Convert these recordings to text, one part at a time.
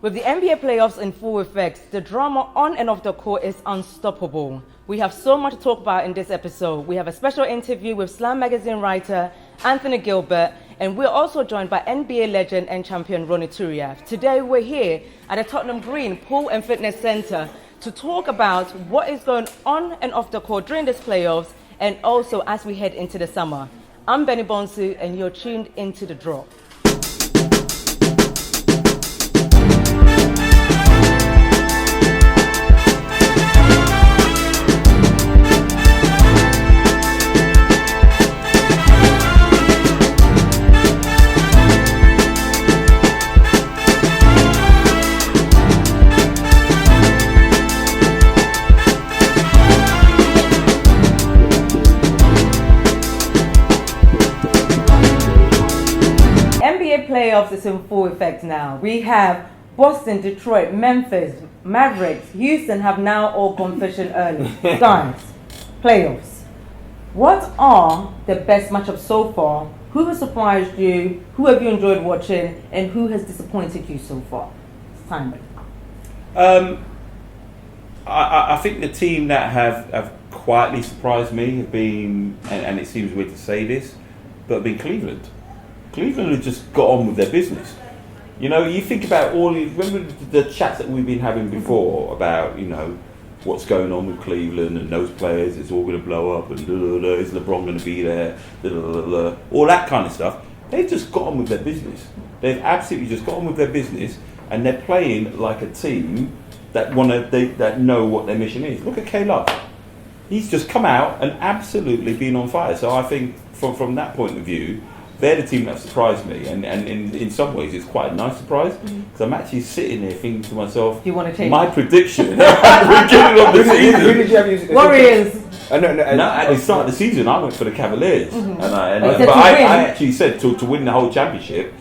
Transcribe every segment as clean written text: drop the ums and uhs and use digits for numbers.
With the NBA playoffs in full effect, the drama on and off the court is unstoppable. We have so much to talk about in this episode. We have a special interview with Slam magazine writer Anthony Gilbert, and we're also joined by NBA legend and champion Ronnie Turiaf. Today we're here at the Tottenham Green Pool and Fitness Centre to talk about what is going on and off the court during this playoffs and also as we head into the summer. I'm Mensah-Bonsu and you're tuned into The Drop. Playoffs is in full effect now. We have Boston, Detroit, Memphis, Mavericks, Houston have now all gone fishing early. Guys, playoffs. What are the best matchups so far? Who has surprised you? Who have you enjoyed watching? And who has disappointed you so far? Simon. I think the team that have quietly surprised me have been, and it seems weird to say this, but have been Cleveland. Cleveland have just got on with their business. You know, you think about remember the chats that we've been having before about, you know, what's going on with Cleveland and those players, it's all going to blow up and is LeBron going to be there, all that kind of stuff. They've just got on with their business. They've absolutely just got on with their business and they're playing like a team that that know what their mission is. Look at K-Love. He's just come out and absolutely been on fire. So I think from that point of view, they're the team that surprised me, and in some ways it's quite a nice surprise because I'm actually sitting there thinking to myself, do you want to change my prediction at the beginning of the season? Who did you have? Warriors. No, at the start of the season I went for the Cavaliers, but I actually said to win the whole championship,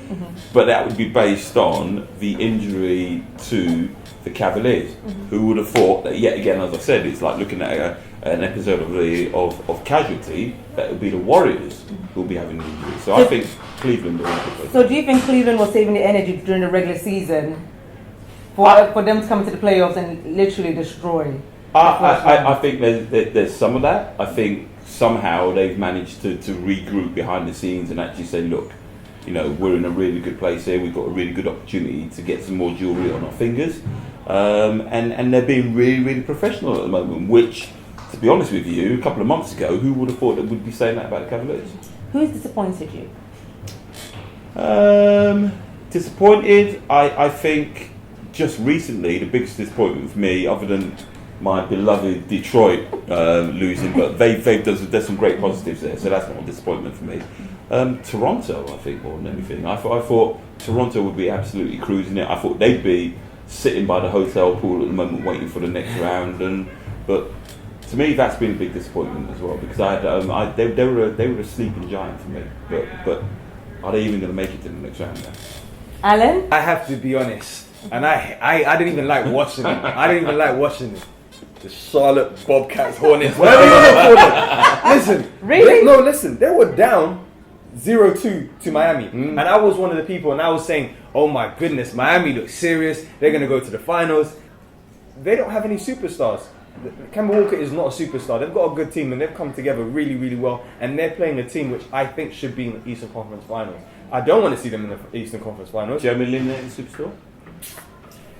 but that would be based on the injury to the Cavaliers. Who would have thought that yet again, as I said, it's like looking at an episode of Casualty, that would be the Warriors who will be having an injury. So I think Cleveland will have. So do you think Cleveland was saving the energy during the regular season for them to come to the playoffs and literally destroy? I think there's some of that. I think somehow they've managed to regroup behind the scenes and actually say, look, you know, we're in a really good place here. We've got a really good opportunity to get some more jewellery on our fingers. And they're being really, really professional at the moment, which, to be honest with you, a couple of months ago, who would have thought that we'd be saying that about the Cavaliers? Who's disappointed you? Disappointed, I think just recently, the biggest disappointment for me, other than my beloved Detroit losing, but there's some great positives there, so that's not a disappointment for me. Toronto, I think, more than anything. I thought Toronto would be absolutely cruising it. I thought they'd be sitting by the hotel pool at the moment waiting for the next round, but to me that's been a big disappointment as well because they were a sleeping giant for me. But are they even going to make it to the next round now? Alan? I have to be honest, and I didn't even like watching it. I didn't even like watching it. The Charlotte Bobcats, Hornets, whatever you want to call them. Listen, really? Listen. They were down 0-2 to Miami, and I was one of the people, and I was saying, "Oh my goodness, Miami looks serious. They're going to go to the finals." They don't have any superstars. Kemba Walker is not a superstar. They've got a good team, and they've come together really, really well. And they're playing a team which I think should be in the Eastern Conference Finals. I don't want to see them in the Eastern Conference Finals. Jeremy Lin is a superstar.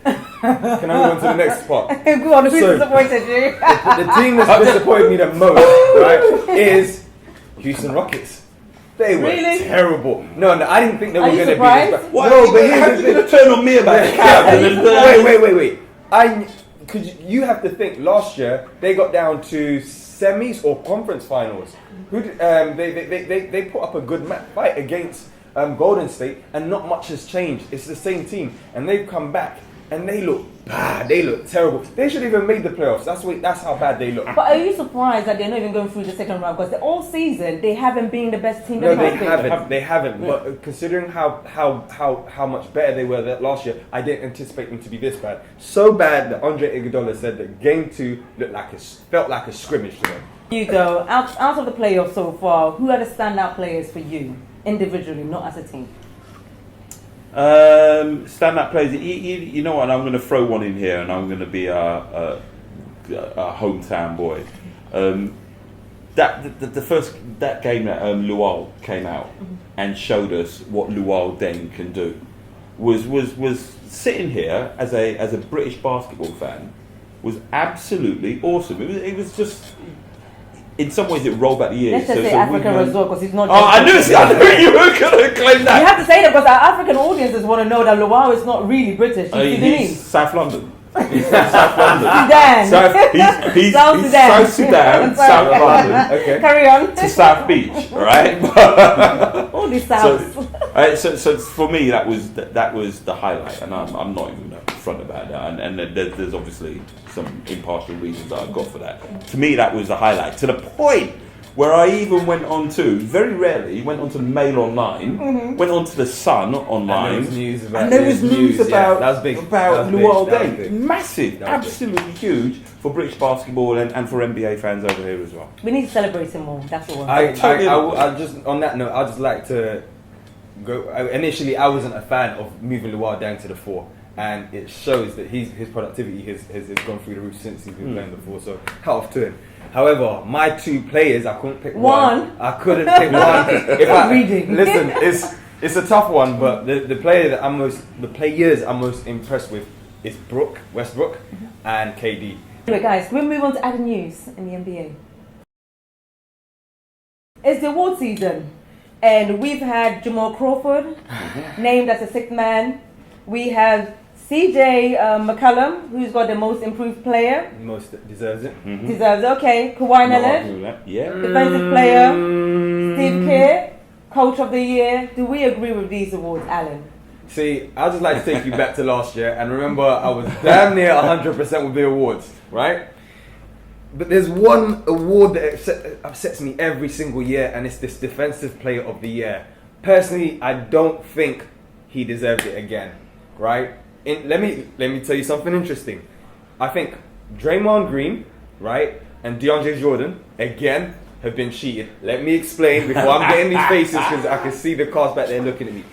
Can I move on to the next part? Go on, who's disappointed you? The team that's disappointed me the most, right, is Houston Rockets. They were terrible. No, I didn't think they were going to be this bad. No, but how are you going to turn on me about the Wait. You have to think. Last year they got down to semis or conference finals. They put up a good fight against Golden State, and not much has changed. It's the same team, and they've come back. And they look bad. They look terrible. They should have even made the playoffs. That's how bad they look. But are you surprised that they're not even going through the second round? Because all season they haven't been the best team. No, they haven't. Yeah. But considering how much better they were last year, I didn't anticipate them to be this bad. So bad that Andre Iguodala said that Game 2 felt like a scrimmage to them. You go out of the playoffs so far. Who are the standout players for you individually, not as a team? Stand-up players. You know what? I'm going to throw one in here, and I'm going to be a hometown boy. The first game that Lual came out and showed us what Lual then can do was sitting here as a British basketball fan was absolutely awesome. It was just. In some ways, it rolled back the years. Let's just say African resort because he's not. Oh, I knew you were going to claim that. You have to say that because our African audiences want to know that Luau is not really British. He's He's South London. He's from South London. Sudan. He's South Sudan. South Sudan, South London. Okay. Carry on. To South Beach, right? All these Souths. So for me, that was the highlight, and I'm not even upfront about that. And there's obviously some impartial reasons that I've got for that. To me, that was the highlight. To the point where I even went on to, very rarely, went on to Mail Online, went on to the Sun Online, and there was news about that was big. About Lual Day. Massive, absolutely huge for British basketball and for NBA fans over here as well. We need to celebrate him more. That's all. I just on that note, I'd just like to go. Initially, I wasn't a fan of moving Lual down to the 4. And it shows that his productivity has gone through the roof since he's been playing the 4. So hat off to him. However, my 2 players, I couldn't pick one. I couldn't pick one. Listen, it's a tough one, but the players I'm most impressed with is Westbrook, and KD. Anyway, guys, we'll move on to other news in the NBA. It's the award season, and we've had Jamal Crawford named as the 6th man. We have CJ McCollum, who's got the most improved player. Most deserves it. Deserves it. Okay. Kawhi Leonard. Yeah. Defensive player. Steve Kerr, Coach of the Year. Do we agree with these awards, Alan? See, I'd just like to take you back to last year, and remember, I was damn near 100% with the awards, right? But there's one award that upsets me every single year, and it's this Defensive Player of the Year. Personally, I don't think he deserves it again, right? Let me tell you something interesting. I think Draymond Green, right, and DeAndre Jordan, again, have been cheated. Let me explain before I'm getting these faces because I can see the cast back there looking at me.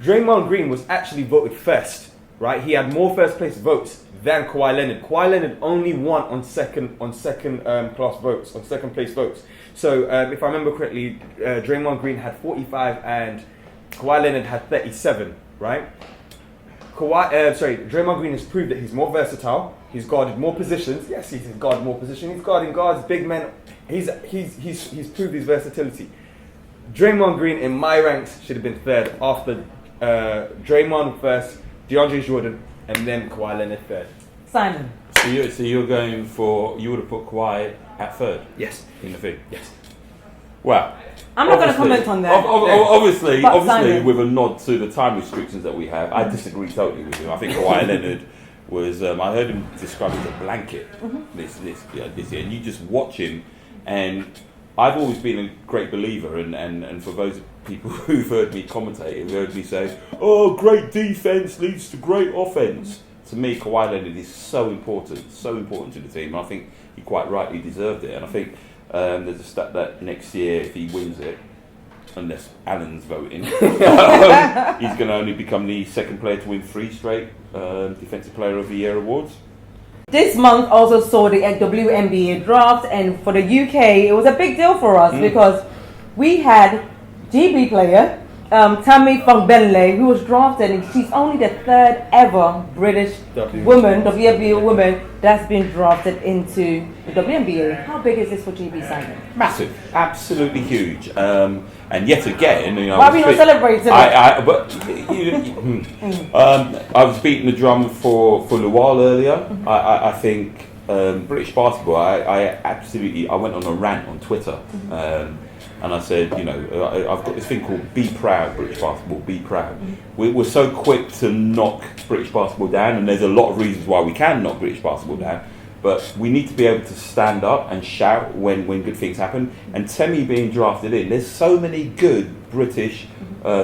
Draymond Green was actually voted first, right? He had more first place votes than Kawhi Leonard. Kawhi Leonard only won on second class votes, on second place votes. So if I remember correctly, Draymond Green had 45 and Kawhi Leonard had 37, right? Draymond Green has proved that he's more versatile. He's guarded more positions. Yes, he's guarded more positions. He's guarding guards, big men. He's proved his versatility. Draymond Green in my ranks should have been third after Draymond first, DeAndre Jordan, and then Kawhi Leonard third. Simon. So you're going for, you would have put Kawhi at third? Yes. In the thing? Yes. Well, I'm not going to comment on that. Obviously, Simon, with a nod to the time restrictions that we have, I disagree totally with you. I think Kawhi Leonard was, I heard him described as a blanket this year, and you just watch him, and I've always been a great believer, and for those people who've heard me commentate, who've heard me say, oh, great defense leads to great offense. To me, Kawhi Leonard is so important to the team. I think he quite rightly deserved it, and I think there's a stat that next year, if he wins it, unless Alan's voting, he's going to only become the second player to win 3 straight Defensive Player of the Year awards. This month also saw the WNBA draft, and for the UK, it was a big deal for us because we had GB player Tammy Funk-Benley, who was drafted, and she's only the 3rd ever British WNBA woman that's been drafted into the WNBA. How big is this for GB, Simon? Massive, absolutely huge. And yet again, why are we not celebrating? I was beating the drum for Lual earlier. I think British basketball. I went on a rant on Twitter. And I said, I've got this thing called Be Proud, British basketball, be proud. We're so quick to knock British basketball down, and there's a lot of reasons why we can knock British basketball down, but we need to be able to stand up and shout when good things happen. And Temi being drafted in, there's so many good British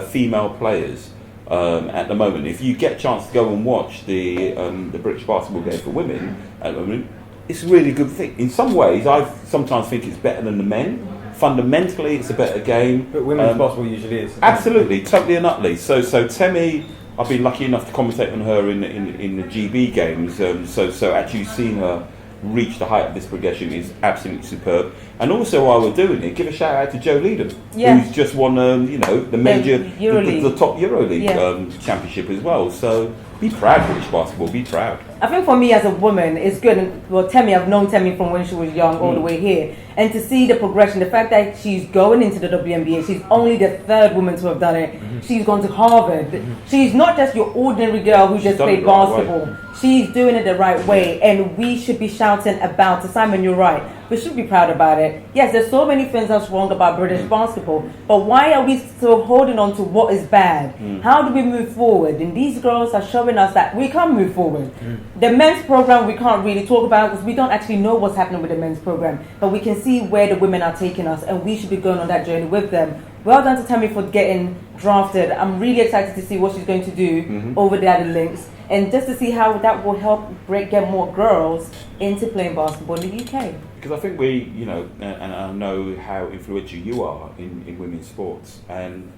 female players at the moment. If you get a chance to go and watch the British basketball game for women at the moment, it's a really good thing. In some ways, I sometimes think it's better than the men. Fundamentally, it's a better game. But women's basketball usually is. Absolutely, totally and utterly. So Temi, I've been lucky enough to commentate on her in the GB games. So actually seeing her reach the height of this progression is absolutely superb. And also, while we're doing it, give a shout out to Joe Leedham, who's just won, the major, the top EuroLeague championship as well. So be proud, British basketball. Be proud. I think for me as a woman, it's good. And, well, Temi, I've known Temi from when she was young all the way here. And to see the progression, the fact that she's going into the WNBA, she's only the third woman to have done it. She's gone to Harvard. She's not just your ordinary girl who just played basketball. She's doing it the right way. And we should be shouting about it. Simon, you're right. We should be proud about it. Yes, there's so many things that's wrong about British basketball. But why are we still holding on to what is bad? How do we move forward? And these girls are showing us that we can move forward. The men's program we can't really talk about because we don't actually know what's happening with the men's program. But we can see where the women are taking us, and we should be going on that journey with them. Well done to Temi for getting drafted. I'm really excited to see what she's going to do over there at the Lynx, and just to see how that will help get more girls into playing basketball in the UK. Because I think we, and I know how influential you are in women's sports, and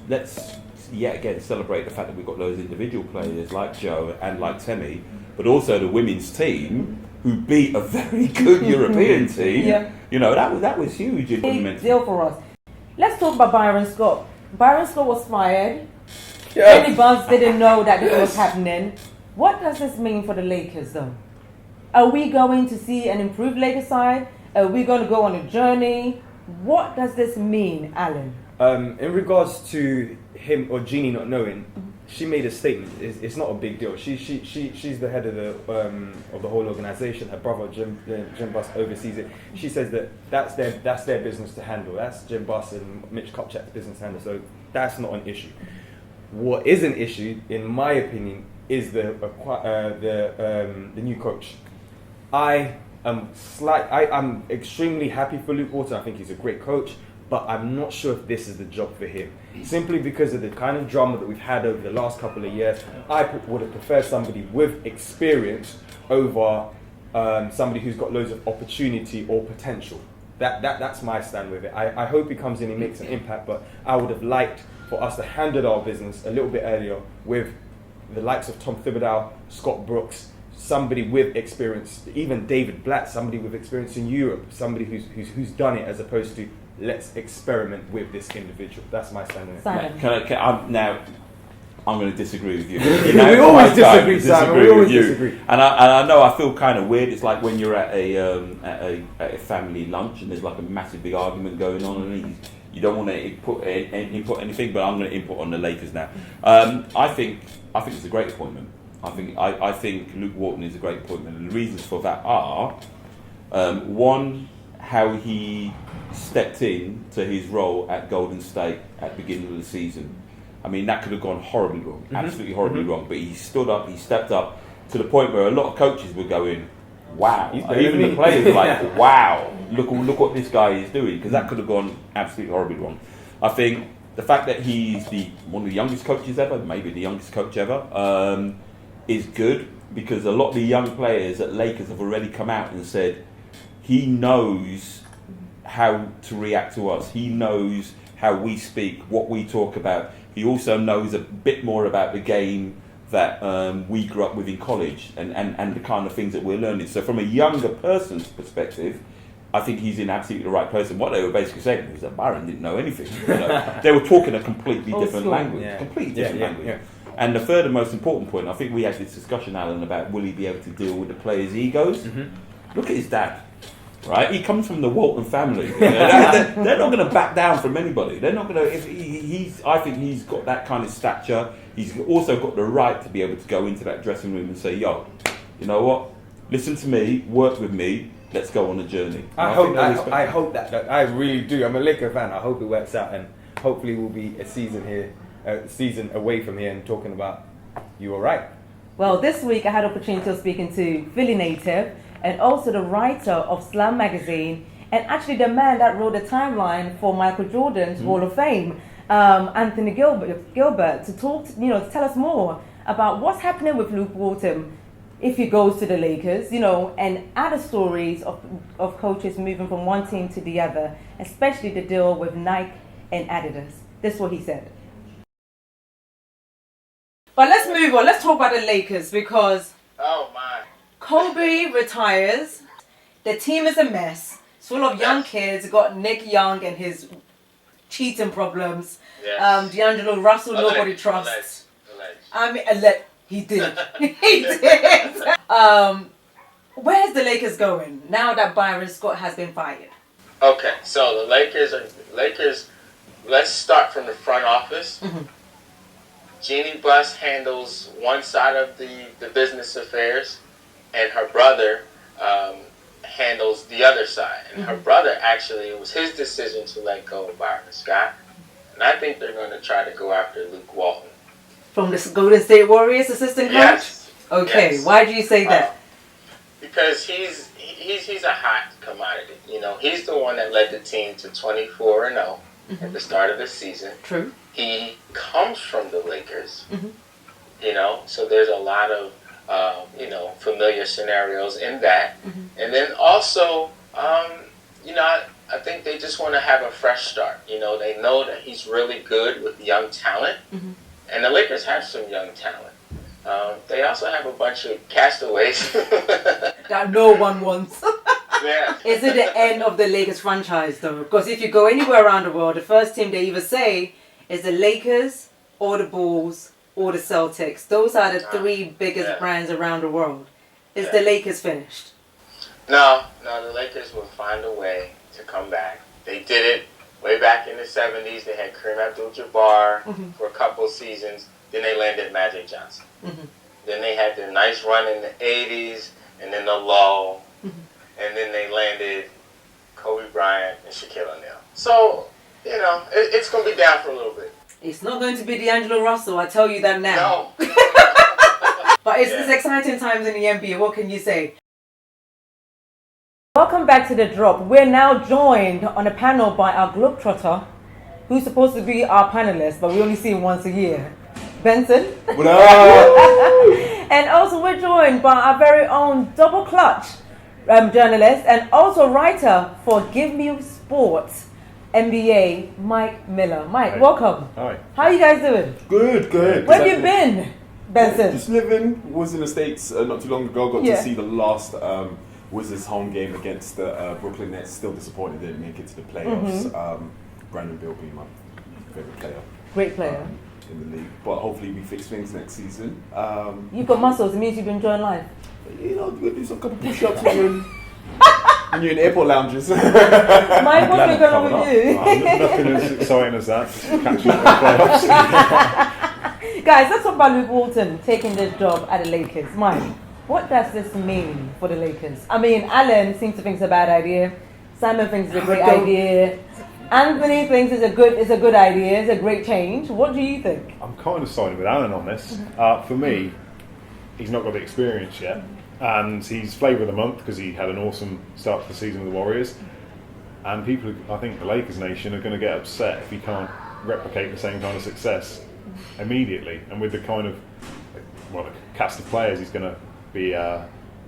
let's yet again celebrate the fact that we've got those individual players like Joe and like Temi, but also the women's team who beat a very good European team. That was huge. Big deal for us. Let's talk about Byron Scott. Byron Scott was fired. Many Buns didn't know that this was happening. What does this mean for the Lakers, though? Are we going to see an improved Lakers side? Are we going to go on a journey? What does this mean, Alan? In regards to him or Jeannie not knowing, she made a statement. It's not a big deal. She's the head of the whole organisation. Her brother Jim Buss oversees it. She says that's their business to handle. That's Jim Buss and Mitch Kopchak's business to handle. So that's not an issue. What is an issue, in my opinion, is the new coach. I'm extremely happy for Luke Walton. I think he's a great coach, but I'm not sure if this is the job for him. Simply because of the kind of drama that we've had over the last couple of years, I would have preferred somebody with experience over somebody who's got loads of opportunity or potential. That's my stand with it. I hope he comes in and makes an impact, but I would have liked for us to handle our business a little bit earlier with the likes of Tom Thibodeau, Scott Brooks, somebody with experience, even David Blatt, somebody with experience in Europe, somebody who's done it, as opposed to let's experiment with this individual. That's my stand on it. I'm going to disagree with you. We always disagree, Simon. We always disagree. And I know I feel kind of weird. It's like when you're at a family lunch and there's like a massive big argument going on, and you don't want to input anything, but I'm going to input on the Lakers now. I think it's a great appointment. I think Luke Walton is a great appointment, and the reasons for that are one, how he stepped in to his role at Golden State at the beginning of the season. I mean, that could have gone horribly wrong, absolutely horribly wrong. But he stood up, he stepped up to the point where a lot of coaches were going, "Wow!" Even the players were like, "Wow! Look what this guy is doing," because that could have gone absolutely horribly wrong. I think the fact that he's one of the youngest coaches ever, maybe the youngest coach ever, is good, because a lot of the young players at Lakers have already come out and said he knows how to react to us. He knows how we speak, what we talk about. He also knows a bit more about the game that we grew up with in college and the kind of things that we're learning. So from a younger person's perspective, I think he's in absolutely the right person. What they were basically saying was that Byron didn't know anything. They were talking a completely different language. Yeah. And the third and most important point, I think we had this discussion, Alan, about will he be able to deal with the players' egos? Look at his dad. Right, he comes from the Walton family. They're not going to back down from anybody. They're not going to. I think he's got that kind of stature. He's also got the right to be able to go into that dressing room and say, "Yo, you know what? Listen to me. Work with me. Let's go on a journey." I hope that I really do. I'm a Laker fan. I hope it works out, and hopefully we'll be a season away from here and talking about you all right. Well, this week I had opportunity of speaking to Philly native and also the writer of Slam magazine, and actually the man that wrote the timeline for Michael Jordan's Hall of Fame, Anthony Gilbert, to talk, to tell us more about what's happening with Luke Walton. if he goes to the Lakers, you know, and other stories of coaches moving from one team to the other, especially the deal with Nike and Adidas. This is what he said. But let's move on. Let's talk about the Lakers because Kobe retires. The team is a mess. It's full of young kids. Got Nick Young and his cheating problems. Yes. D'Angelo Russell, nobody trusts. I mean, he did. He did. Where's the Lakers going now that Byron Scott has been fired? Okay, so the Lakers. Let's start from the front office. Mm-hmm. Jeannie Buss handles one side of the business affairs, and her brother handles the other side. And her brother, actually, it was his decision to let go of Byron Scott. And I think they're going to try to go after Luke Walton. From the Golden State Warriors assistant coach? Yes. Okay, Yes. why do you say that? Because he's a hot commodity. You know, he's the one that led the team to 24-0 at the start of the season. True. He comes from the Lakers. Mm-hmm. You know, so there's a lot of familiar scenarios in that. Mm-hmm. And then also, I think they just want to have a fresh start. You know, they know that he's really good with young talent, and the Lakers have some young talent. They also have a bunch of castaways That no one wants. Yeah. Is it the end of the Lakers franchise though? Because if you go anywhere around the world, the first team they either say is the Lakers or the Bulls or the Celtics. Those are the three biggest brands around the world. Is the Lakers finished? No, the Lakers will find a way to come back. They did it way back in the 70s. They had Kareem Abdul-Jabbar for a couple seasons. Then they landed Magic Johnson. Then they had the nice run in the 80s, and then the lull. And then they landed Kobe Bryant and Shaquille O'Neal. So, you know, it's going to be down for a little bit. It's not going to be D'Angelo Russell, I tell you that now. No. But it's exciting times in the NBA. What can you say? Welcome back to The Drop. We're now joined on a panel by our Globetrotter, who's supposed to be our panelist, but we only see him once a year. Benson. What up? And also we're joined by our very own double clutch journalist and also writer for Give Me Sports NBA, Mike Miller. Mike, welcome. Hi. How are you guys doing? Good. Where have you been, Benson? Just living. Was in the States not too long ago. Got to see the last Wizards home game against the Brooklyn Nets. Still disappointed they didn't make it to the playoffs. Brandon Beal being my favorite player. Great player. In the league. But hopefully we fix things next season. You've got muscles. It means you've been enjoying life. You know, we'll do some couple push-ups when you're in airport lounges. Mike, what's been going on with you? Nothing as exciting as that. Just catching up with playoffs. Guys, let's talk about Luke Walton taking this job at the Lakers. Mike, what does this mean for the Lakers? I mean, Alan seems to think it's a bad idea. Simon thinks it's a great idea. Anthony thinks it's a good idea. It's a great change. What do you think? I'm kind of siding with Alan on this. For me, he's not got the experience yet. And he's flavour of the month because he had an awesome start to the season with the Warriors. And people, I think the Lakers nation are going to get upset if he can't replicate the same kind of success immediately. And with the kind of, the cast of players he's going to be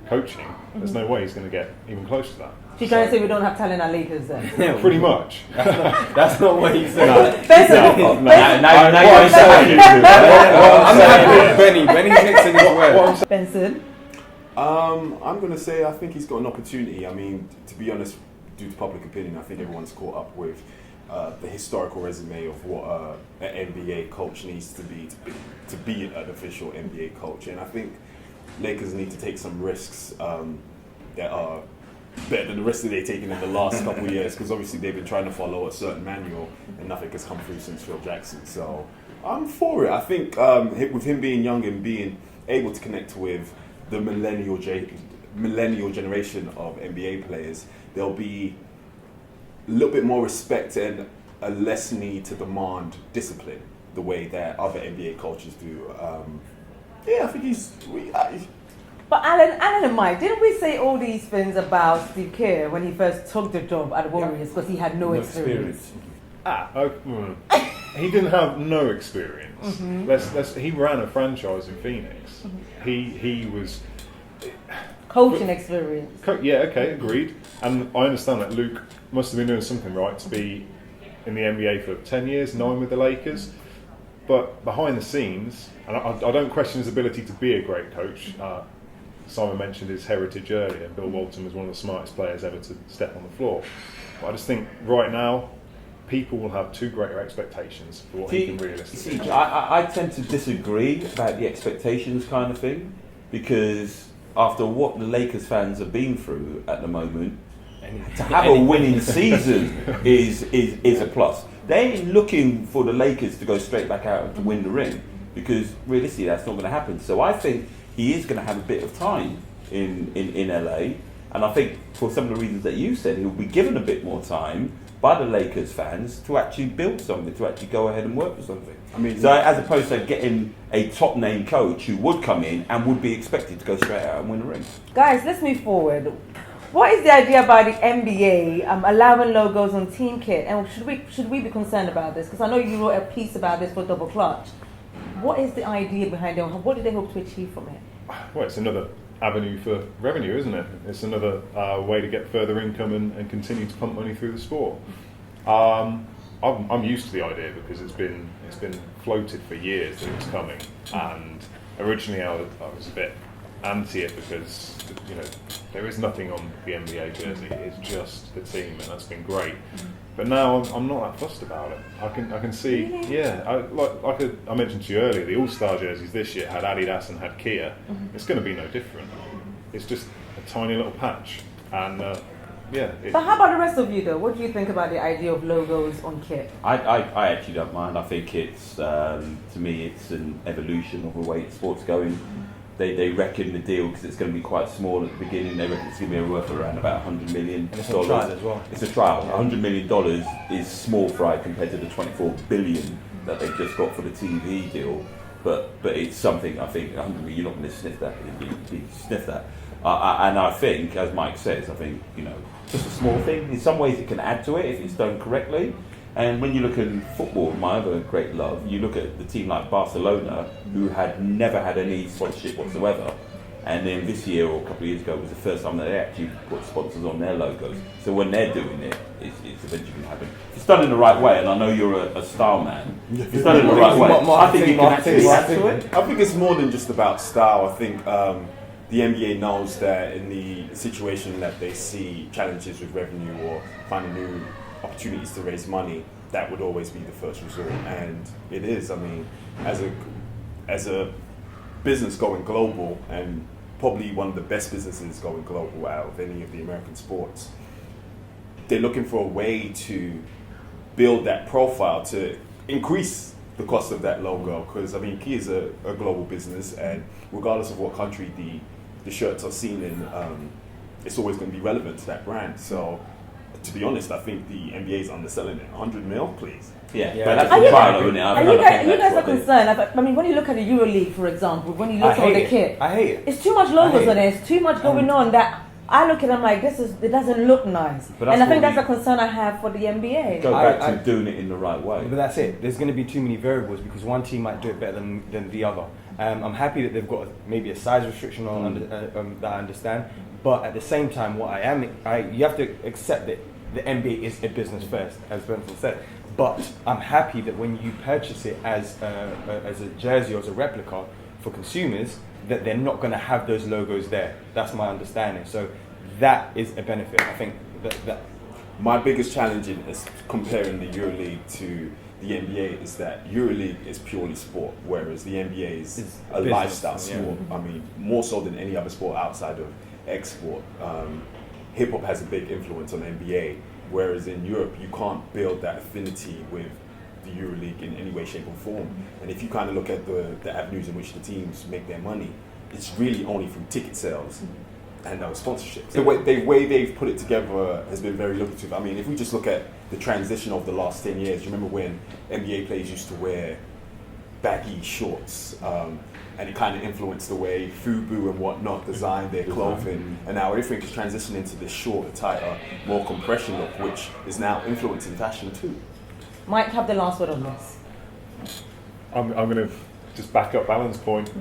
coaching, there's no way he's going to get even close to that. So you're trying to say we don't have talent at Lakers then? Pretty much. That's not what he said. Benson, I'm happy with Benny. Benny's mixing his words. Benson. I'm going to say I think he's got an opportunity. I mean, to be honest, due to public opinion, I think everyone's caught up with the historical resume of what an NBA coach needs to be an official NBA coach. And I think Lakers need to take some risks that are better than the rest of they've taken in the last couple of years, because obviously they've been trying to follow a certain manual and nothing has come through since Phil Jackson. So I'm for it. I think with him being young and being able to connect with the millennial generation of NBA players, there'll be a little bit more respect and a less need to demand discipline the way that other NBA coaches do. I think But Alan and Mike, didn't we say all these things about Steve Kerr when he first took the job at the Warriors because he had no experience? He didn't have no experience. He ran a franchise in Phoenix. He was coaching experience. Yeah, okay, agreed. And I understand that Luke must have been doing something right to be in the NBA for 10 years, 9 with the Lakers. But behind the scenes, and I don't question his ability to be a great coach. Simon mentioned his heritage earlier. Bill Walton was one of the smartest players ever to step on the floor. But I just think right now, people will have too greater expectations for what he can realistically do. I tend to disagree about the expectations kind of thing, because after what the Lakers fans have been through at the moment, to have a winning season is a plus. They ain't looking for the Lakers to go straight back out and to win the ring, because realistically that's not going to happen. So I think he is going to have a bit of time in LA, and I think for some of the reasons that you said, he'll be given a bit more time by the Lakers fans to actually build something, to actually go ahead and work for something. I mean, so as opposed to getting a top name coach who would come in and would be expected to go straight out and win the ring. Guys, let's move forward. What is the idea about the NBA allowing logos on team kit, and should we be concerned about this? Because I know you wrote a piece about this for Double Clutch. What is the idea behind it? What do they hope to achieve from it? Well, it's another avenue for revenue, isn't it? It's another way to get further income and continue to pump money through the sport. I'm used to the idea because it's been floated for years that it's coming, and originally I was a bit anti it because there is nothing on the NBA jersey. It's just the team, and that's been great. But now I'm not that fussed about it. I can see, like I mentioned to you earlier, the All-Star jerseys this year had Adidas and had Kia. It's going to be no different. It's just a tiny little patch, and But how about the rest of you though? What do you think about the idea of logos on kit? I actually don't mind. I think it's to me it's an evolution of the way sport's going. They reckon the deal, because it's going to be quite small at the beginning, they reckon it's going to be worth around about $100 million. And it's a trial as well. It's a trial. $100 million is small fry compared to the $24 billion that they've just got for the TV deal. But it's something, I think, $100 million, you're not going to sniff that. You sniff that. And I think, as Mike says, I think, just a small thing. In some ways it can add to it if it's done correctly. And when you look at football, my other great love, you look at the team like Barcelona, who had never had any sponsorship whatsoever. And then this year, or a couple of years ago, was the first time that they actually put sponsors on their logos. So when they're doing it, it's eventually going to happen. If it's done in the right way, and I know you're a style man, if it's done in the right way, I think you can actually add to it. I think it's more than just about style. I think the NBA knows that in the situation that they see challenges with revenue or finding new opportunities to raise money, that would always be the first resort, and it is. I mean, as a business going global, and probably one of the best businesses going global out of any of the American sports, they're looking for a way to build that profile to increase the cost of that logo, because I mean, Kia is a global business, and regardless of what country the shirts are seen in, it's always going to be relevant to that brand. So, to be honest, I think the NBA is underselling it. 100 mil, please. Yeah. But that's the trial, isn't it? And you guys are concerned. I mean, when you look at the EuroLeague, for example, when you look at the kit, I hate it. It's too much logos on it. It's too much going on that I look at it, I'm like, it doesn't look nice. And I think that's a concern I have for the NBA. Go back to doing it in the right way. But that's it. There's going to be too many variables because one team might do it better than the other. I'm happy that they've got maybe a size restriction that I understand. But at the same time, you have to accept that the NBA is a business first, as Benson said. But I'm happy that when you purchase it as a jersey or as a replica for consumers, that they're not going to have those logos there. That's my understanding. So that is a benefit. I think that my biggest challenge is comparing the EuroLeague to the NBA is that EuroLeague is purely sport, whereas the NBA is a business, lifestyle sport. I mean, more so than any other sport outside of export. Hip hop has a big influence on NBA, whereas in Europe you can't build that affinity with the EuroLeague in any way, shape or form. And if you kind of look at the avenues in which the teams make their money, it's really only from ticket sales and sponsorships. The way they've put it together has been very lucrative. I mean, if we just look at the transition of the last 10 years, you remember when NBA players used to wear baggy shorts, and it kind of influenced the way FUBU and whatnot designed their clothing, and now everything is transitioning into this shorter, tighter, more compression look, which is now influencing fashion too. Mike, have the last word on this. I'm going to just back up Alan's point.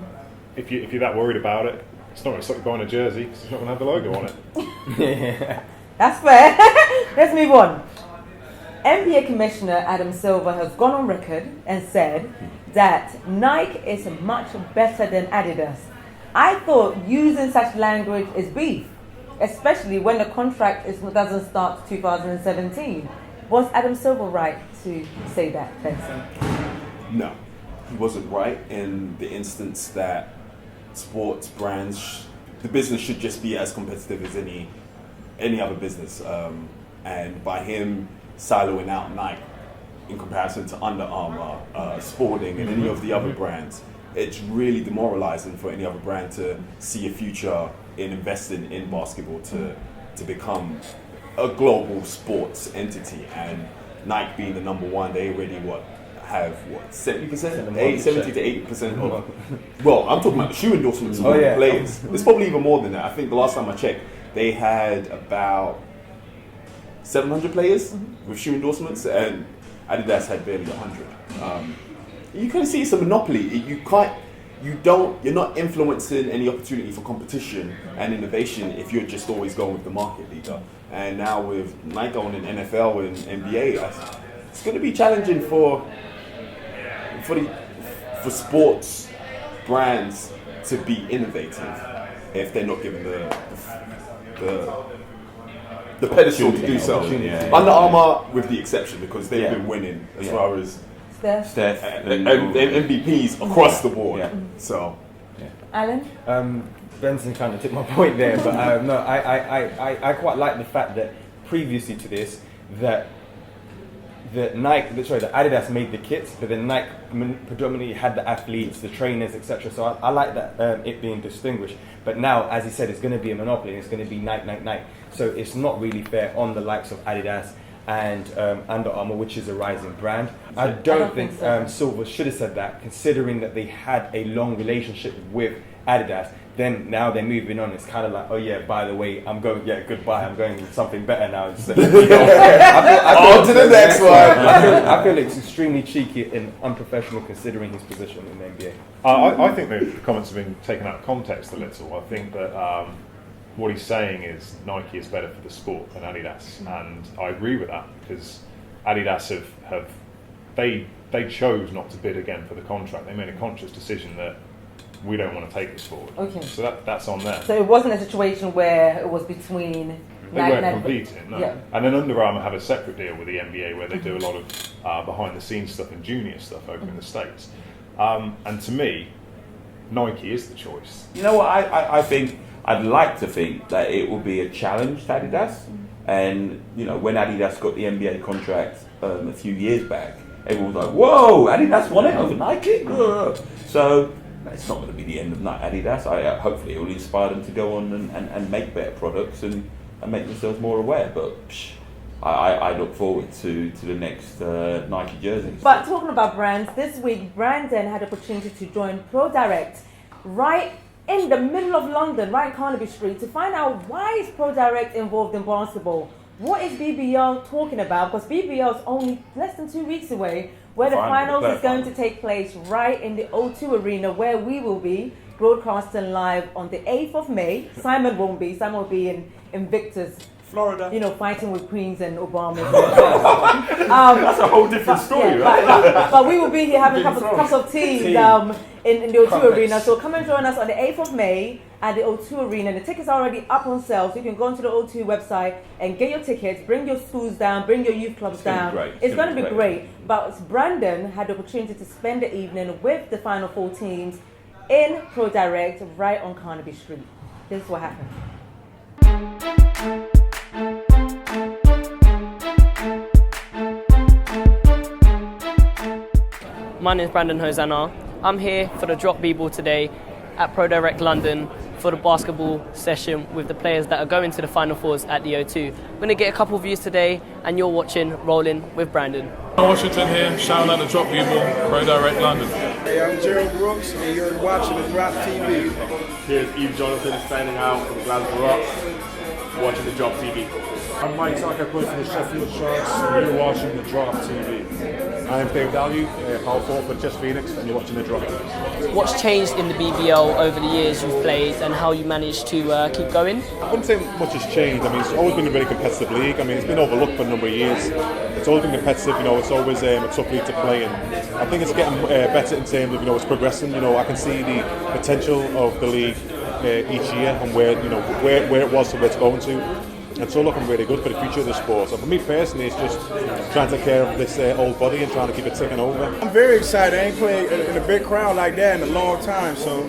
If you're that worried about it, it's not going to stop you buying a jersey because it's not going to have the logo on it. That's fair. Let's move on. NBA Commissioner Adam Silver has gone on record and said that Nike is much better than Adidas. I thought using such language is beef, especially when the contract doesn't start 2017. Was Adam Silver right to say that, Benson? No, he wasn't right in the instance that sports brands, the business should just be as competitive as any other business. And by him siloing out Nike in comparison to Under Armour, Spalding, and any of the other brands, it's really demoralizing for any other brand to see a future in investing in basketball to become a global sports entity. And Nike being the number one, they already have 70%, 70 to 80% of. Well, I'm talking about the shoe endorsements of the players. It's probably even more than that. I think the last time I checked, they had about 700 players with shoe endorsements, and Adidas had barely 100. You kind of see it's a monopoly. You're not influencing any opportunity for competition and innovation if you're just always going with the market leader. And now with Nike going in NFL and NBA, it's going to be challenging for sports brands to be innovative if they're not given the pedestal to do so. Under Armour, with the exception, because they've been winning as far as Steph and MVPs across the board. So, Alan? Benson kind of took my point there, but no, I quite like the fact that previously to this, that Adidas made the kits, but then Nike predominantly had the athletes, the trainers, etc. So I like that it being distinguished. But now, as he said, it's going to be a monopoly, and it's going to be Nike. So it's not really fair on the likes of Adidas and Under Armour, which is a rising brand. I don't think Silver should have said that, considering that they had a long relationship with Adidas. Then now they're moving on. It's kind of like, oh yeah, by the way, I'm going. Yeah, goodbye. I'm going with something better now. On to the next one. I feel it's extremely cheeky and unprofessional considering his position in the NBA. I think the comments have been taken out of context a little. I think that what he's saying is Nike is better for the sport than Adidas, and I agree with that because Adidas they chose not to bid again for the contract. They made a conscious decision that we don't want to take this forward. Okay. So that's on them. So it wasn't a situation where it was between. They weren't competing, no. Yeah. And then Under Armour have a separate deal with the NBA where they do a lot of behind-the-scenes stuff and junior stuff over in the States. And to me, Nike is the choice. You know what? I think I'd like to think that it will be a challenge to Adidas. And you know, when Adidas got the NBA contract a few years back, everyone was like, "Whoa, Adidas won it over Nike!" So. It's not going to be the end of Adidas. Hopefully it will inspire them to go on and make better products and make themselves more aware. But I look forward to the next Nike jerseys. But talking about brands, this week Brandon had the opportunity to join ProDirect right in the middle of London, right in Carnaby Street, to find out why is ProDirect involved in basketball. What is BBL talking about? Because BBL is only less than 2 weeks away, where the finals is going to take place right in the O2 Arena, where we will be broadcasting live on the 8th of May. Simon won't be. Simon will be in Invictus, Florida. You know, fighting with Queens and Obama. That's a whole different story, right? But we will be here having cups of tea in the O2 Arena. So come and join us on the 8th of May at the O2 Arena. The tickets are already up on sale, so you can go onto the O2 website and get your tickets. Bring your schools down, bring your youth clubs down. It's going to be great. But Brandon had the opportunity to spend the evening with the Final Four teams in ProDirect right on Carnaby Street. This is what happened. My name is Brandon Hosanna. I'm here for the Drop B-Ball today at ProDirect London for the basketball session with the players that are going to the Final Fours at the O2. We're going to get a couple of views today, and you're watching Rolling with Brandon. Washington here, shouting out the Drop B-Ball, ProDirect London. Hey, I'm Gerald Brooks, and you're watching the Drop TV. Here's Eve Jonathan signing out from Glasgow Rocks, watching the Drop TV. I'm Mike Tucker, playing for the Sheffield Sharks, and you're watching the Drop TV. I'm David Value, power forward for Chess Phoenix, and you're watching the Drop. What's changed in the BBL over the years you've played and how you managed to keep going? I wouldn't say much has changed. I mean, it's always been a very competitive league. I mean, it's been overlooked for a number of years. It's always been competitive, you know, it's always a tough league to play, and I think it's getting better in terms of, you know, it's progressing. You know, I can see the potential of the league each year and where, you know, where it was to where it's going to. It's all looking really good for the future of the sport. So for me personally, it's just trying to take care of this old body and trying to keep it ticking over. I'm very excited. I ain't played in a big crowd like that in a long time, so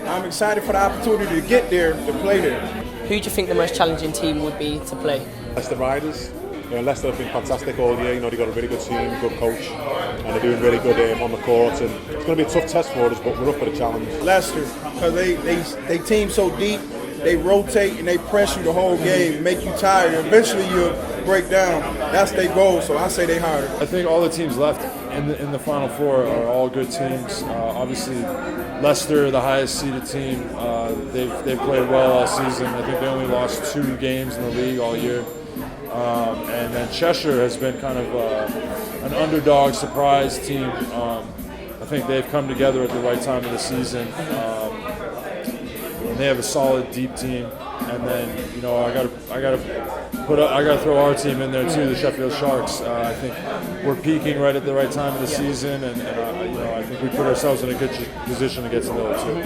I'm excited for the opportunity to get there, to play there. Who do you think the most challenging team would be to play? Leicester Riders. You know, Leicester have been fantastic all year. You know, they've got a really good team, good coach, and they're doing really good on the court. And it's going to be a tough test for us, but we're up for the challenge. Leicester, because they team so deep. They rotate and they press you the whole game, make you tired. Eventually you'll break down. That's their goal, so I say they harder. I think all the teams left in the Final Four are all good teams. Obviously, Leicester, the highest seeded team, they've played well all season. I think they only lost 2 games in the league all year. And then Cheshire has been kind of an underdog surprise team. I think they've come together at the right time of the season. And they have a solid deep team, and then, you know, I gotta throw our team in there too, the Sheffield Sharks. I think we're peaking right at the right time of the season, and you know, I think we put ourselves in a good position against them too.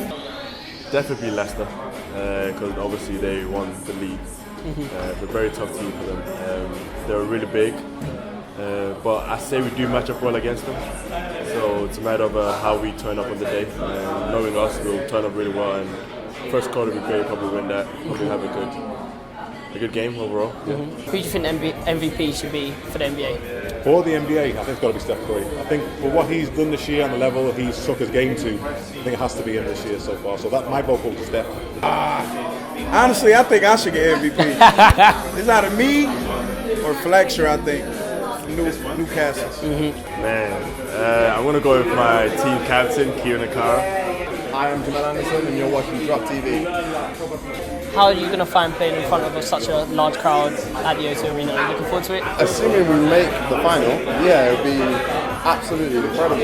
Definitely Leicester, because obviously they won the league. It's a very tough team for them. They're really big, but I say we do match up well against them. So it's a matter of how we turn up on the day. Knowing us, we'll turn up really well. And first quarter we play, probably win that. Probably have a good game overall. Yeah. Who do you think MVP should be for the NBA? For the NBA, I think it's got to be Steph Curry. I think for what he's done this year and the level he's took his game to, I think it has to be him this year so far. So that my vote goes to Steph. Honestly, I think I should get MVP. It's either me or Fletcher, I think. Newcastle. Man, I'm going to go with my team captain, Kieran Akara. Hi, I'm Jamal Anderson and you're watching Drop TV. How are you going to find playing in front of such a large crowd at the O2 Arena? Are you looking forward to it? Assuming we make the final, yeah, it would be absolutely incredible.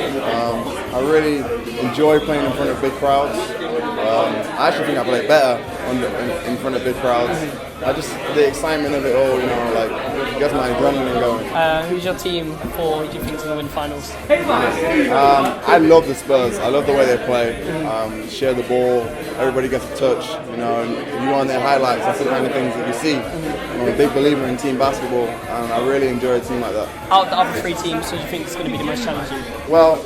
I really enjoy playing in front of big crowds. I actually think I play better in front of big crowds. The excitement of it all, you know, like, gets my adrenaline going. Who's your team for who do you think is going to win finals? I love the Spurs. I love the way they play. Share the ball, everybody gets a touch, you know, and you go on their highlights, that's the kind of things that you see. I'm a big believer in team basketball, and I really enjoy a team like that. Out of the other 3 teams, who do you think is going to be the most challenging? Well,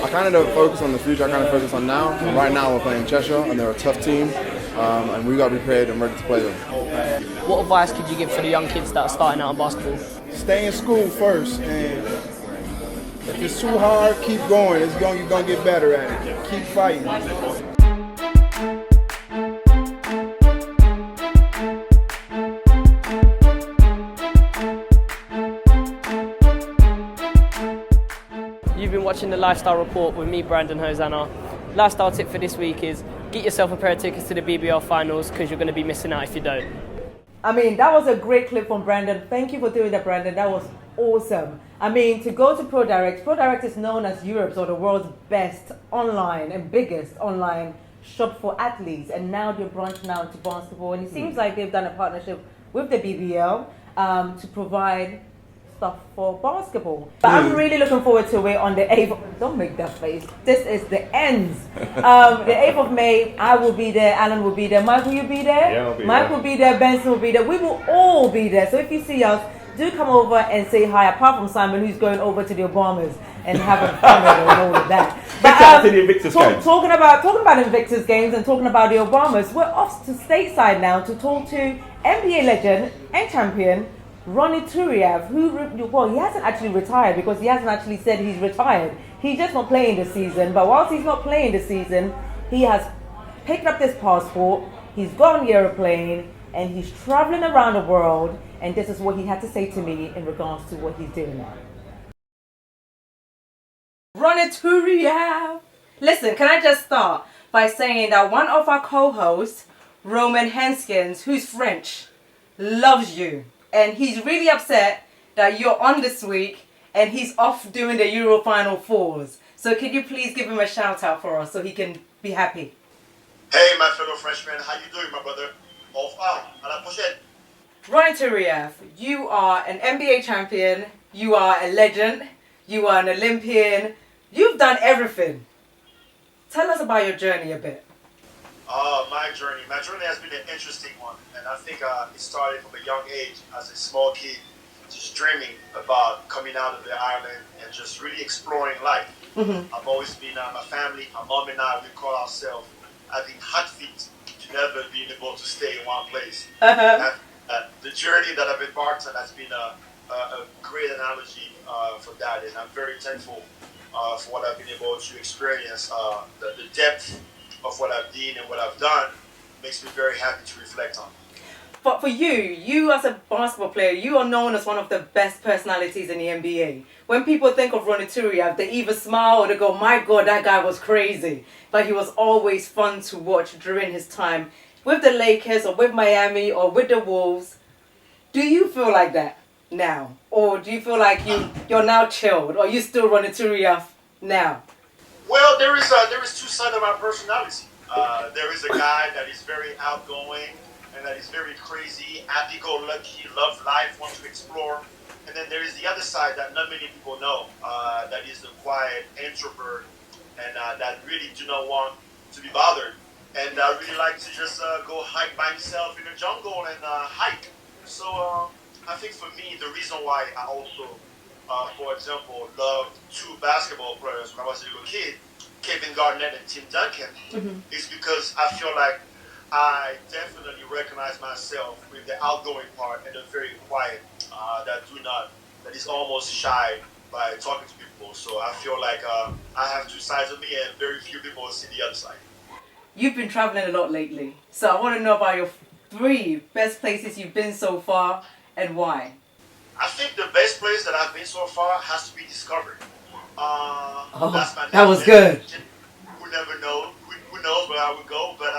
I kind of don't focus on the future, I kind of focus on now. Right now we're playing Cheshire, and they're a tough team, and we got to be prepared and ready to play them. What advice could you give for the young kids that are starting out in basketball? Stay in school first, and if it's too hard, keep going. You're going to get better at it. Keep fighting. You've been watching the Lifestyle Report with me, Brandon Hosanna. Lifestyle tip for this week is get yourself a pair of tickets to the BBL finals because you're going to be missing out if you don't. I mean, that was a great clip from Brandon. Thank you for doing that, Brandon. That was awesome. I mean, to go to ProDirect is known as Europe's or the world's best online and biggest online shop for athletes. And now they're branching out to basketball. And it seems like they've done a partnership with the BBL to provide stuff for basketball. But I'm really looking forward to it on the 8th of... Don't make that face. This is the ends. The 8th of May, I will be there. Alan will be there. Mike, will you be there? Yeah, I'll be Mike there. will be there. Benson will be there. We will all be there. So if you see us, do come over and say hi, apart from Simon, who's going over to the Obamas and having fun and all of that. But to the Invictus games. Talking about Invictus games and talking about the Obamas, we're off to stateside now to talk to NBA legend and champion Ronnie Turiaf, who, well, he hasn't actually retired because he hasn't actually said he's retired. He's just not playing this season. But whilst he's not playing this season, he has picked up this passport, he's got on the aeroplane, and he's traveling around the world. And this is what he had to say to me in regards to what he's doing now. Ronnie Turiaf. Listen, can I just start by saying that one of our co-hosts, Roman Henskins, who's French, loves you. and he's really upset that you're on this week and he's off doing the Euro Final Fours. So could you please give him a shout out for us so he can be happy? Hey, my fellow Frenchmen, how you doing, my brother? À la prochaine. Ronnie Turiaf, you are an NBA champion, you are a legend, you are an Olympian, you've done everything. Tell us about your journey a bit. My journey has been an interesting one, and I think it started from a young age as a small kid, just dreaming about coming out of the island and just really exploring life. I've always been, my family, my mom and I, we call ourselves having hot feet to never being able to stay in one place. The journey that I've embarked on has been a great analogy for that, and I'm very thankful for what I've been able to experience. The depth of what I've done and what I've done makes me very happy to reflect on. But for you as a basketball player, you are known as one of the best personalities in the NBA. When people think of Ronnie Turiaf, they either smile or they go, my God, that guy was crazy. But he was always fun to watch during his time with the Lakers or with Miami or with the Wolves. Do you feel like that now? Or do you feel like you're now chilled? Or you still Ronnie Turiaf now? Well, there is two sides of my personality. There is a guy that is very outgoing and that is very crazy, happy-go-lucky, love life, wants to explore. And then there is the other side that not many people know, that is the quiet introvert and that really do not want to be bothered. And I really like to just go hike by myself in the jungle and hike. So I think for me, the reason why I also, for example, loved two basketball players when I was a little kid, Kevin Garnett and Tim Duncan, is because I feel like I definitely recognize myself with the outgoing part and the very quiet that is almost shy by talking to people. So I feel like I have two sides of me and very few people see the other side. You've been traveling a lot lately, so I want to know about your 3 best places you've been so far and why. I think the best place that I've been so far has to be discovered. That's my that was good. Who never know? Who knows where I would go? But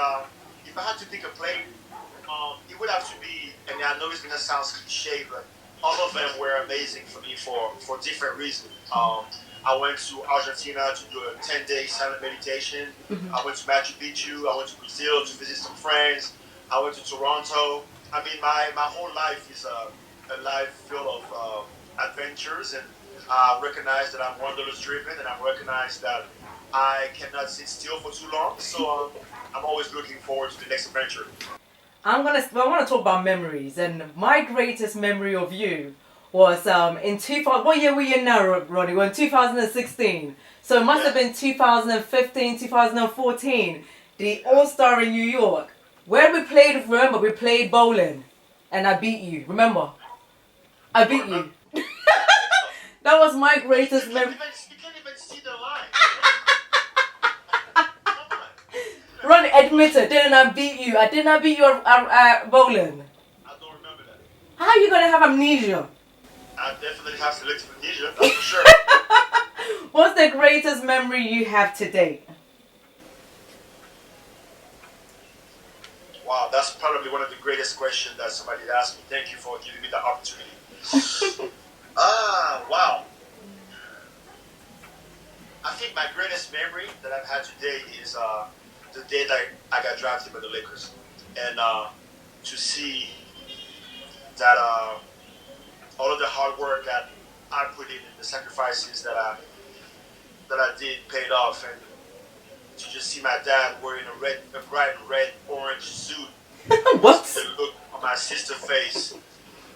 if I had to pick a place, it would have to be. And I know it's gonna sound cliche, but all of them were amazing for me for different reasons. I went to Argentina to do a 10-day silent meditation. I went to Machu Picchu. I went to Brazil to visit some friends. I went to Toronto. I mean, my whole life is a life filled of adventures, and I recognize that I'm wanderlust driven, and I recognize that I cannot sit still for too long. So I'm always looking forward to the next adventure. I want to talk about memories, and my greatest memory of you was in 2000. What year were you in now, Ronnie? We're in 2016. So it must have been 2015, 2014. The All-Star in New York. Where we played, remember, we played bowling. And I beat you, remember? I beat you. That was my greatest memory. You can't even see the line. Ronnie, admit it, didn't I beat you? I did not beat you at bowling. I don't remember that. How are you going to have amnesia? I definitely have selective amnesia, that's for sure. What's the greatest memory you have to date? Wow, that's probably one of the greatest questions that somebody asked me. Thank you for giving me the opportunity. Wow. I think my greatest memory that I've had today is the day that I got drafted by the Lakers. And to see that all of the hard work that I put in and the sacrifices that I did paid off, and to just see my dad wearing a bright red orange suit. What? The look on my sister's face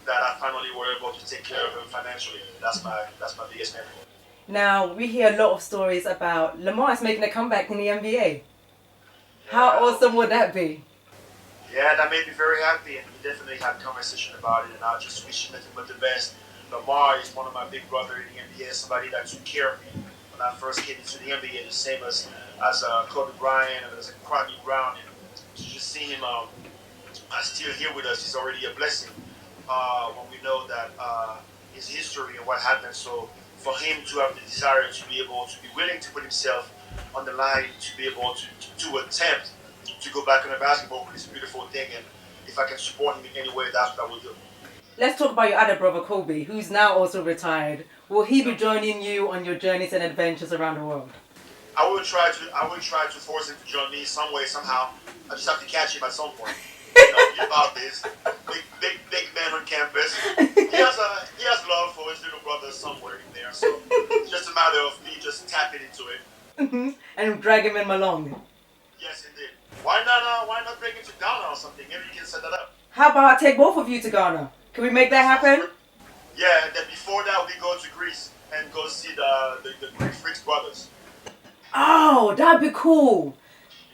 that I finally were able to take care of him financially. That's my biggest memory. Now, we hear a lot of stories about Lamar is making a comeback in the NBA. How awesome would that be? Yeah, that made me very happy, and we definitely had a conversation about it, and I just wish him nothing but the best. Lamar is one of my big brother in the NBA, somebody that took care of me when I first came into the NBA, the same as Kobe Bryant and as Kwame Brown. And to just see him still here with us is already a blessing when we know that his history and what happened. So for him to have the desire to be able to be willing to put himself on the line, to be able to attempt to go back on the basketball court is a beautiful thing. And if I can support him in any way, that's what I will do. Let's talk about your other brother, Kobe, who's now also retired. Will he be joining you on your journeys and adventures around the world? I would try to force him to join me some way, somehow. I just have to catch him at some point. He's about this big man on campus. He has love for his little brother somewhere in there. So it's just a matter of me just tapping into it. And drag him along. Yes, indeed. Why not bring him to Ghana or something? Maybe you can set that up. How about I take both of you to Ghana? Can we make that happen? Yeah, and then before that we go to Greece and go see the Greek Freaks brothers. Oh, that'd be cool.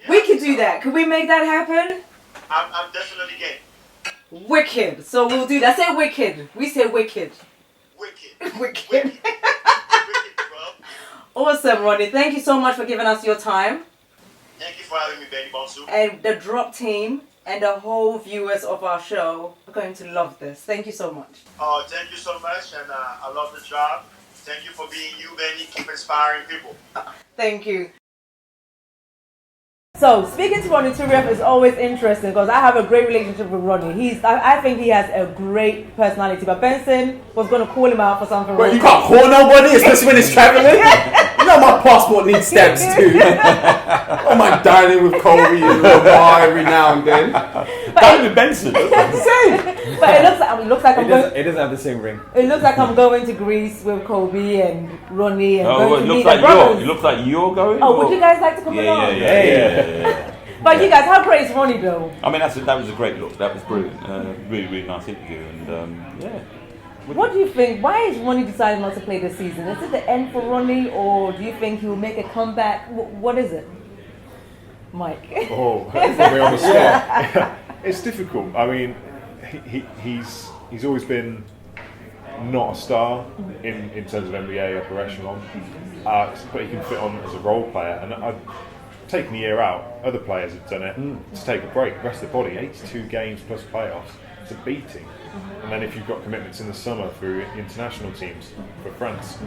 Yeah, We could do that. Could we make that happen? I'm definitely game. Wicked. So we'll do that. Say wicked. We say wicked. Wicked. Wicked. Wicked, bro. Awesome, Ronnie. Thank you so much for giving us your time. Thank you for having me, Mensah-Bonsu. And the Drop team and the whole viewers of our show are going to love this. Thank you so much. Oh, thank you so much, and I love the job. Thank you for being you, Benny. Keep inspiring people. Thank you. So, speaking to Ronnie Turiaf is always interesting because I have a great relationship with Ronnie. I think he has a great personality. But Benson was going to call him out for something But wrong. you can't call nobody, especially when it's travelling. You know my passport needs stamps too. Oh my dining with Kobe in the bar every now and then. Dining with Benson. That's what I'm saying. But it looks like I'm going. It doesn't have the same ring. It looks like I'm going to Greece with Kobe and Ronnie and Oh, going it to meet looks the like brothers. it looks like you're going. Oh, or? would you guys like to come along? Yeah. But you guys, how great is Ronnie though? I mean, that was a great look. That was brilliant. Really nice interview, and yeah. What do you think? Why is Ronnie deciding not to play this season? Is it the end for Ronnie, or do you think he'll make a comeback? What is it, Mike? Oh, put me on the spot. It's difficult. I mean, he's always been not a star in terms of NBA upper echelon, but he can fit on as a role player. And I've taken a year out. Other players have done it to take a break, rest their body. 82 games plus playoffs. It's a beating. And then if you've got commitments in the summer through international teams for France,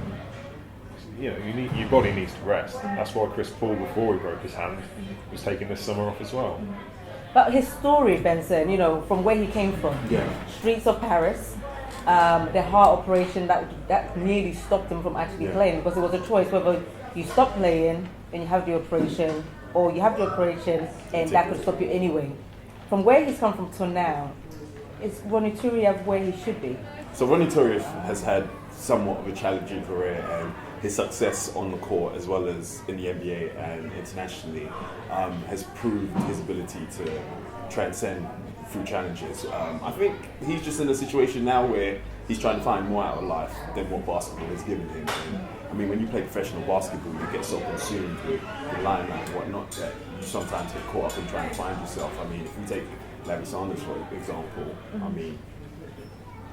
you know, your body needs to rest. That's why Chris Paul, before he broke his hand, was taking this summer off as well. But his story, Benson, you know, from where he came from, streets of Paris, the heart operation that nearly stopped him from actually playing, because it was a choice whether you stop playing and you have the operation, or you have the operation and that could stop you anyway. From where he's come from to now, is Ronnie Turiaf where he should be? So Ronnie Turiaf has had somewhat of a challenging career, and his success on the court as well as in the NBA and internationally has proved his ability to transcend through challenges. I think he's just in a situation now where he's trying to find more out of life than what basketball has given him. And, I mean, when you play professional basketball, you get so consumed with the limelight and whatnot that you sometimes get caught up in trying to find yourself. I mean, if you take Larry Sanders, for example, I mean,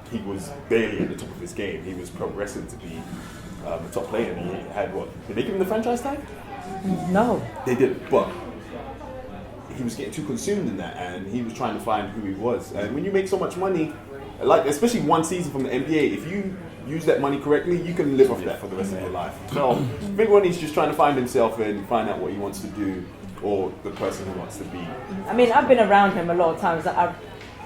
he was barely at the top of his game. He was progressing to be a top player, and he had what? Did they give him the franchise tag? No. They did, but he was getting too consumed in that, and he was trying to find who he was. And when you make so much money, like especially one season from the NBA, if you use that money correctly, you can live off that for the rest of your life. So I think Ronnie's just trying to find himself and find out what he wants to do, or the person he wants to be. I mean, I've been around him a lot of times.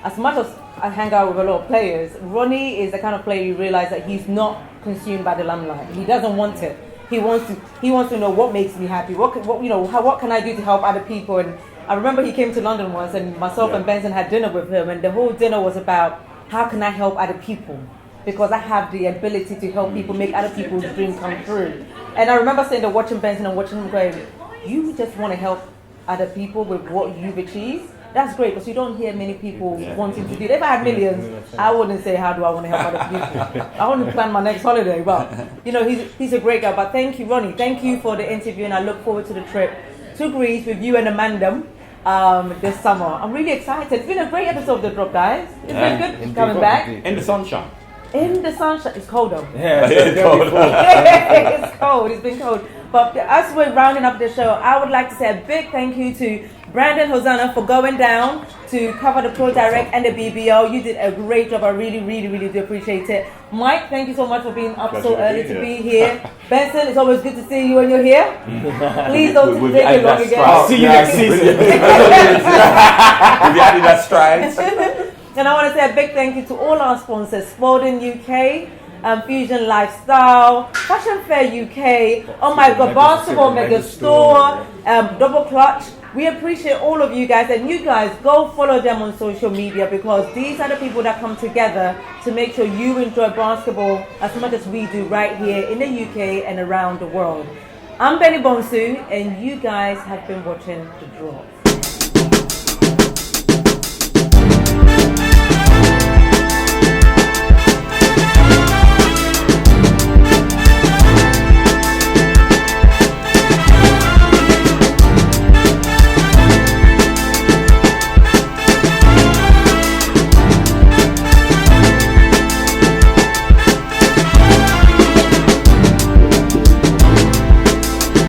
As much as I hang out with a lot of players, Ronnie is the kind of player you realize that he's not consumed by the limelight. He doesn't want it. He wants to know what makes me happy. What can I do to help other people? And I remember he came to London once, and myself and Benson had dinner with him, and the whole dinner was about how can I help other people, because I have the ability to help people make other people's dreams come true. And I remember sitting there watching Benson and watching him going, you just want to help other people with what you've achieved? That's great, because you don't hear many people wanting to do that. If I had millions, I wouldn't say, how do I want to help other people? I want to plan my next holiday, but you know, he's a great guy. But thank you, Ronnie. Thank you for the interview, and I look forward to the trip to Greece with you and Amanda this summer. I'm really excited. It's been a great episode of The Drop, guys. It's been good coming back. In the sunshine. In the sunshine. It's cold though. Yeah, it's cold. It's cold. It's been cold. But as we're rounding up the show, I would like to say a big thank you to Brandon Hosanna for going down to cover the Pro Direct and the BBL. You did a great job. I really, really, really do appreciate it. Mike, thank you so much for being up so early to be here. Benson, it's always good to see you when you're here. Please don't take it long again. I'll see you next season. We'll be adding that strides. And I want to say a big thank you to all our sponsors, Spalding UK, Fusion Lifestyle, Fashion Fair UK, oh my God, Basketball Mega Store, Double Clutch. We appreciate all of you guys, and you guys go follow them on social media, because these are the people that come together to make sure you enjoy basketball as much as we do right here in the UK and around the world. I'm Mensah-Bonsu, and you guys have been watching The Drop.